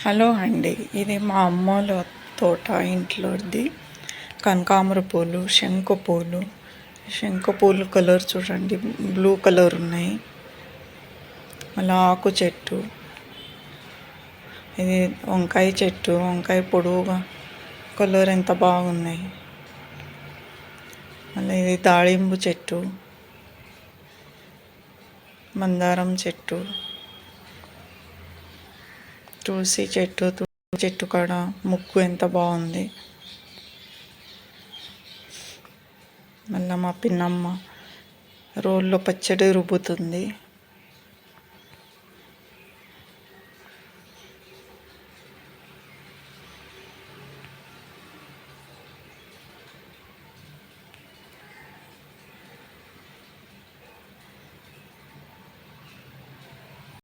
Hello అండి, ఇది మా అమ్మోళ్ళ తోట ఇంట్లోది. కనకాంబర పూలు, శంకు పూలు కలర్ చూడండి, బ్లూ కలర్ ఉన్నాయి. మళ్ళీ ఆకు చెట్టు, ఇది వంకాయ చెట్టు, వంకాయ పొడవుగా కలర్ ఎంత బాగున్నాయి. మళ్ళీ ఇది దాళింబు చెట్టు, మందారం చెట్టు, తులసి చెట్టు కాడ ముగ్గు ఎంత బాగుంది. మళ్ళీ మా పిన్నమ్మ రోల్లో పచ్చడి రుబ్బుతుంది.